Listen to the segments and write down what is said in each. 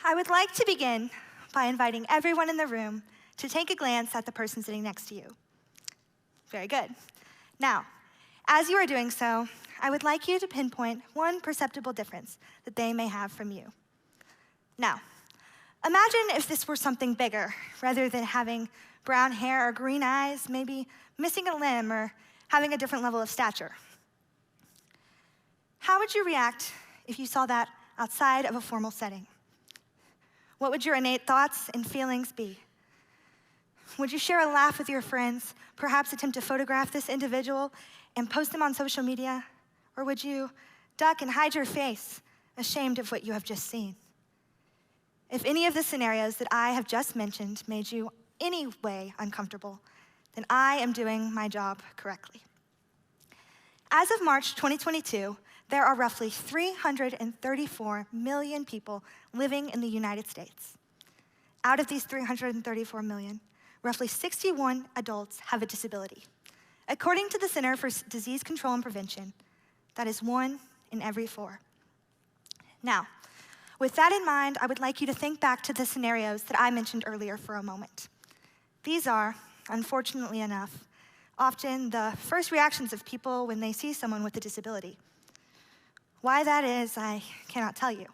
I would like to begin by inviting everyone in the room to take a glance at the person sitting next to you. Very good. Now, as you are doing so, I would like you to pinpoint one perceptible difference that they may have from you. Now, imagine if this were something bigger, rather than having brown hair or green eyes, maybe missing a limb or having a different level of stature. How would you react if you saw that outside of a formal setting? What would your innate thoughts and feelings be? Would you share a laugh with your friends, perhaps attempt to photograph this individual and post them on social media? Or would you duck and hide your face, ashamed of what you have just seen? If any of the scenarios that I have just mentioned made you any way uncomfortable, then I am doing my job correctly. As of March 2022, there are roughly 334 million people living in the United States. Out of these 334 million, roughly 61 adults have a disability. According to the Center for Disease Control and Prevention, that is 1 in every 4. Now, with that in mind, I would like you to think back to the scenarios that I mentioned earlier for a moment. These are, unfortunately enough, often the first reactions of people when they see someone with a disability. Why that is, I cannot tell you.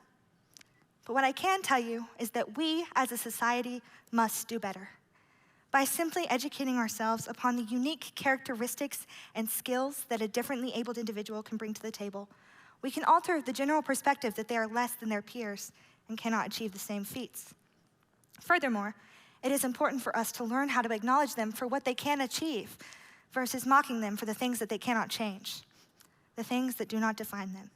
But what I can tell you is that we, as a society, must do better. By simply educating ourselves upon the unique characteristics and skills that a differently abled individual can bring to the table, we can alter the general perspective that they are less than their peers and cannot achieve the same feats. Furthermore, it is important for us to learn how to acknowledge them for what they can achieve versus mocking them for the things that they cannot change, the things that do not define them.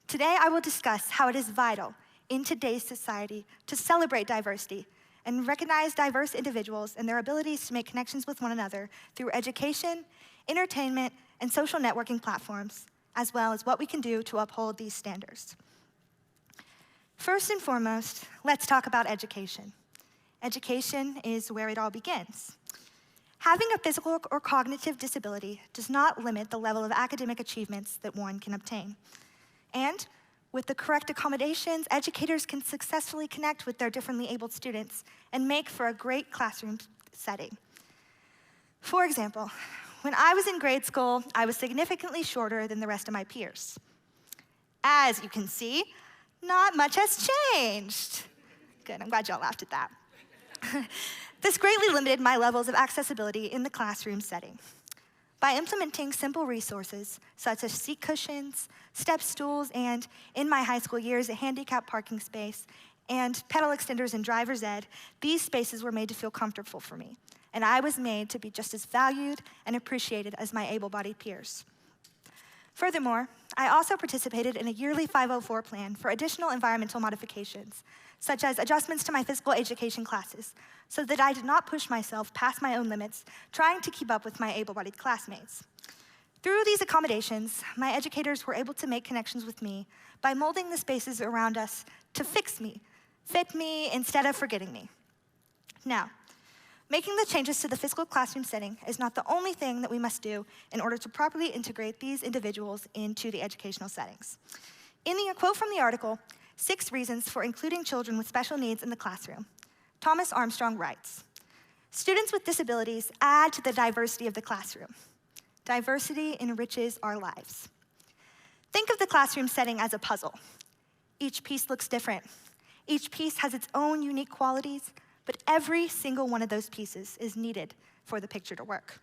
Today, I will discuss how it is vital in today's society to celebrate diversity and recognize diverse individuals and their abilities to make connections with one another through education, entertainment, and social networking platforms, as well as what we can do to uphold these standards. First and foremost, let's talk about education. Education is where it all begins. Having a physical or cognitive disability does not limit the level of academic achievements that one can obtain. And with the correct accommodations, educators can successfully connect with their differently abled students and make for a great classroom setting. For example, when I was in grade school, I was significantly shorter than the rest of my peers. As you can see, not much has changed. Good, I'm glad y'all laughed at that. This greatly limited my levels of accessibility in the classroom setting. By implementing simple resources, such as seat cushions, step stools, and, in my high school years, a handicap parking space, and pedal extenders and driver's ed, these spaces were made to feel comfortable for me, and I was made to be just as valued and appreciated as my able-bodied peers. Furthermore, I also participated in a yearly 504 plan for additional environmental modifications, such as adjustments to my physical education classes, so that I did not push myself past my own limits, trying to keep up with my able-bodied classmates. Through these accommodations, my educators were able to make connections with me by molding the spaces around us to fit me instead of forgetting me. Now, making the changes to the physical classroom setting is not the only thing that we must do in order to properly integrate these individuals into the educational settings. In the quote from the article, 6 Reasons for Including Children with Special Needs in the Classroom, Thomas Armstrong writes, "Students with disabilities add to the diversity of the classroom. Diversity enriches our lives." Think of the classroom setting as a puzzle. Each piece looks different. Each piece has its own unique qualities, but every single one of those pieces is needed for the picture to work.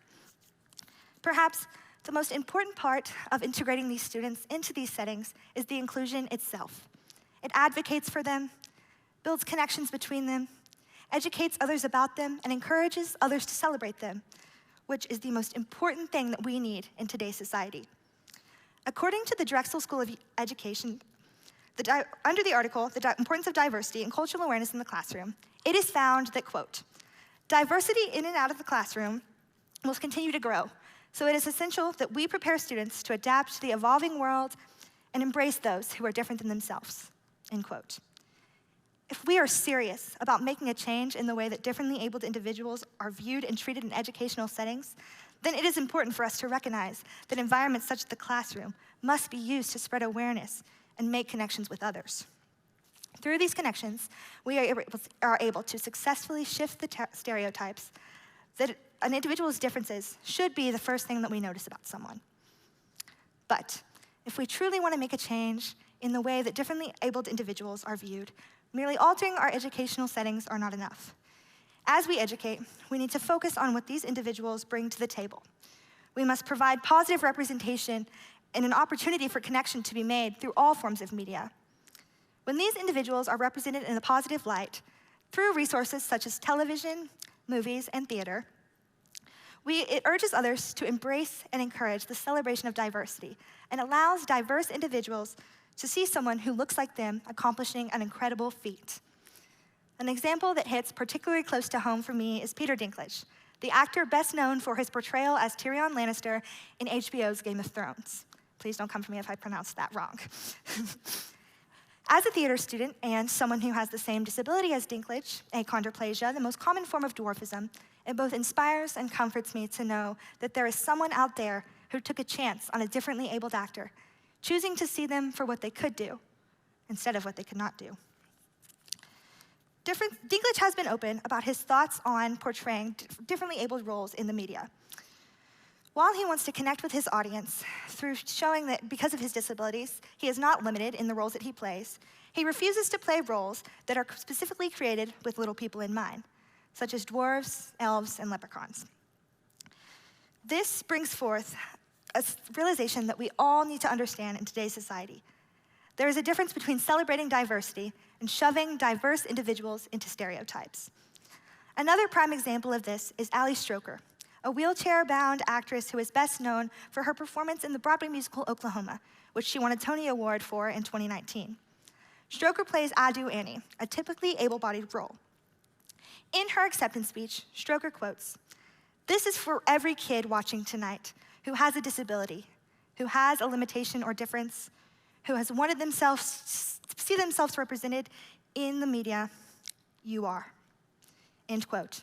Perhaps the most important part of integrating these students into these settings is the inclusion itself. It advocates for them, builds connections between them, educates others about them, and encourages others to celebrate them, which is the most important thing that we need in today's society. According to the Drexel School of Education, under the article, The Importance of Diversity and Cultural Awareness in the Classroom, it is found that, quote, "Diversity in and out of the classroom will continue to grow, so it is essential that we prepare students to adapt to the evolving world and embrace those who are different than themselves," end quote. If we are serious about making a change in the way that differently abled individuals are viewed and treated in educational settings, then it is important for us to recognize that environments such as the classroom must be used to spread awareness and make connections with others. Through these connections, we are able to successfully shift the stereotypes that an individual's differences should be the first thing that we notice about someone. But if we truly want to make a change in the way that differently abled individuals are viewed, merely altering our educational settings are not enough. As we educate, we need to focus on what these individuals bring to the table. We must provide positive representation and an opportunity for connection to be made through all forms of media. When these individuals are represented in a positive light, through resources such as television, movies, and theater, it urges others to embrace and encourage the celebration of diversity and allows diverse individuals to see someone who looks like them accomplishing an incredible feat. An example that hits particularly close to home for me is Peter Dinklage, the actor best known for his portrayal as Tyrion Lannister in HBO's Game of Thrones. Please don't come for me if I pronounced that wrong. As a theater student and someone who has the same disability as Dinklage, achondroplasia, the most common form of dwarfism, it both inspires and comforts me to know that there is someone out there who took a chance on a differently abled actor, choosing to see them for what they could do instead of what they could not do. Dinklage has been open about his thoughts on portraying differently abled roles in the media. While he wants to connect with his audience through showing that because of his disabilities, he is not limited in the roles that he plays, he refuses to play roles that are specifically created with little people in mind, such as dwarves, elves, and leprechauns. This brings forth a realization that we all need to understand in today's society. There is a difference between celebrating diversity and shoving diverse individuals into stereotypes. Another prime example of this is Ali Stroker, a wheelchair-bound actress who is best known for her performance in the Broadway musical Oklahoma, which she won a Tony Award for in 2019. Stroker plays Adu Annie, a typically able-bodied role. In her acceptance speech, Stroker quotes, "This is for every kid watching tonight who has a disability, who has a limitation or difference, who has wanted themselves to see themselves represented in the media. You are." End quote.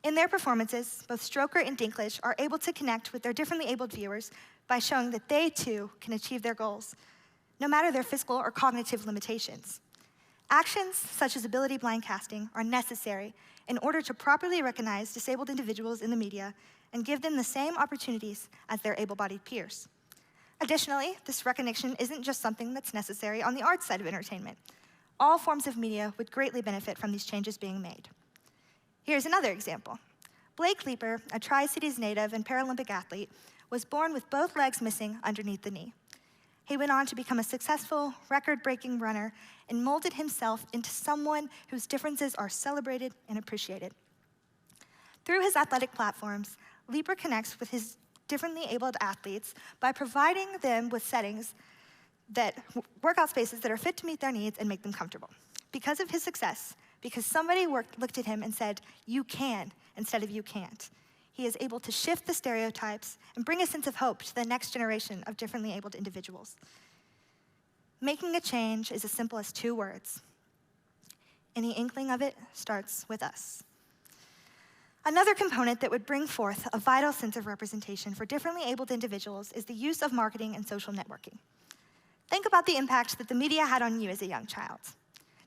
In their performances, both Stroker and Dinklage are able to connect with their differently abled viewers by showing that they too can achieve their goals, no matter their physical or cognitive limitations. Actions such as ability-blind casting are necessary in order to properly recognize disabled individuals in the media and give them the same opportunities as their able-bodied peers. Additionally, this recognition isn't just something that's necessary on the arts side of entertainment. All forms of media would greatly benefit from these changes being made. Here's another example. Blake Leeper, a Tri-Cities native and Paralympic athlete, was born with both legs missing underneath the knee. He went on to become a successful, record-breaking runner and molded himself into someone whose differences are celebrated and appreciated. Through his athletic platforms, Leeper connects with his differently abled athletes by providing them with workout spaces that are fit to meet their needs and make them comfortable. Because of his success, because somebody looked at him and said, "You can," instead of "you can't," he is able to shift the stereotypes and bring a sense of hope to the next generation of differently abled individuals. Making a change is as simple as 2 words. Any inkling of it starts with us. Another component that would bring forth a vital sense of representation for differently abled individuals is the use of marketing and social networking. Think about the impact that the media had on you as a young child.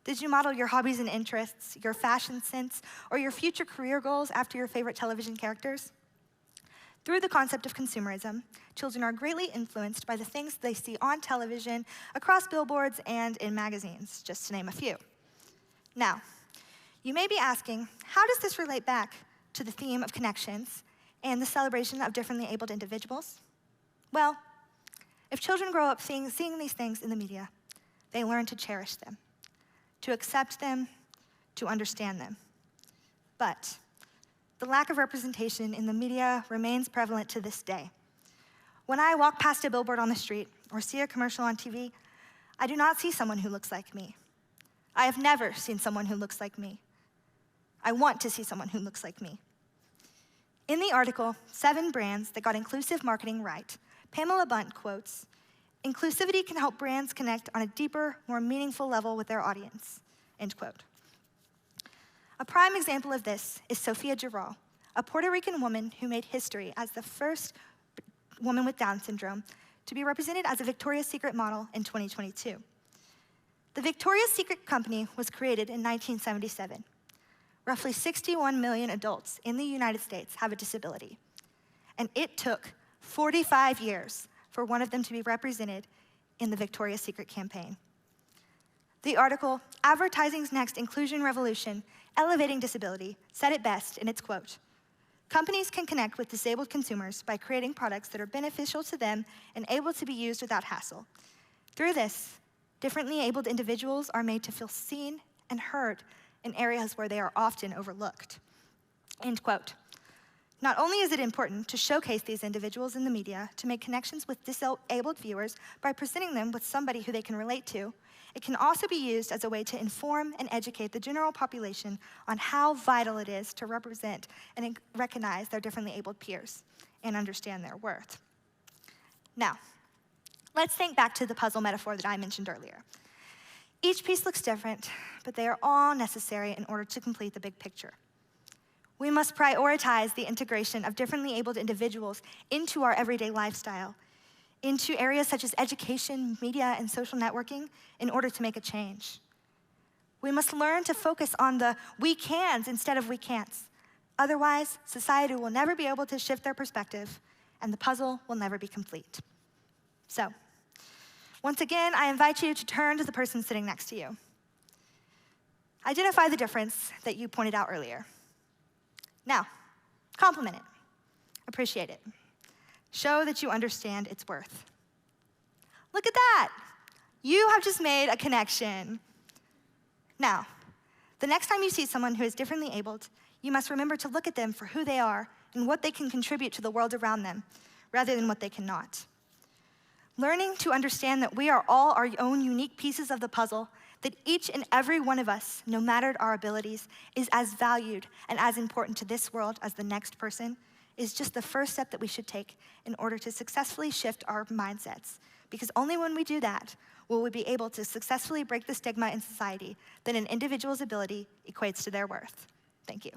Did you model your hobbies and interests, your fashion sense, or your future career goals after your favorite television characters? Through the concept of consumerism, children are greatly influenced by the things they see on television, across billboards, and in magazines, just to name a few. Now, you may be asking, how does this relate back to the theme of connections and the celebration of differently abled individuals? Well, if children grow up seeing these things in the media, they learn to cherish them, to accept them, to understand them. But the lack of representation in the media remains prevalent to this day. When I walk past a billboard on the street or see a commercial on TV, I do not see someone who looks like me. I have never seen someone who looks like me. I want to see someone who looks like me. In the article, 7 Brands That Got Inclusive Marketing Right, Pamela Bunt quotes, "Inclusivity can help brands connect on a deeper, more meaningful level with their audience," end quote. A prime example of this is Sofia Giral, a Puerto Rican woman who made history as the first woman with Down syndrome to be represented as a Victoria's Secret model in 2022. The Victoria's Secret Company was created in 1977. Roughly 61 million adults in the United States have a disability, and it took 45 years for one of them to be represented in the Victoria's Secret campaign. The article, Advertising's Next Inclusion Revolution, Elevating Disability, said it best in its quote, "Companies can connect with disabled consumers by creating products that are beneficial to them and able to be used without hassle. Through this, differently abled individuals are made to feel seen and heard in areas where they are often overlooked." End quote. Not only is it important to showcase these individuals in the media to make connections with disabled viewers by presenting them with somebody who they can relate to, it can also be used as a way to inform and educate the general population on how vital it is to represent and recognize their differently abled peers and understand their worth. Now, let's think back to the puzzle metaphor that I mentioned earlier. Each piece looks different, but they are all necessary in order to complete the big picture. We must prioritize the integration of differently abled individuals into our everyday lifestyle, into areas such as education, media, and social networking in order to make a change. We must learn to focus on the we cans instead of we can'ts. Otherwise, society will never be able to shift their perspective, and the puzzle will never be complete. So, once again, I invite you to turn to the person sitting next to you. Identify the difference that you pointed out earlier. Now, compliment it. Appreciate it. Show that you understand its worth. Look at that. You have just made a connection. Now, the next time you see someone who is differently abled, you must remember to look at them for who they are and what they can contribute to the world around them, rather than what they cannot. Learning to understand that we are all our own unique pieces of the puzzle, that each and every one of us, no matter our abilities, is as valued and as important to this world as the next person, is just the first step that we should take in order to successfully shift our mindsets. Because only when we do that will we be able to successfully break the stigma in society that an individual's ability equates to their worth. Thank you.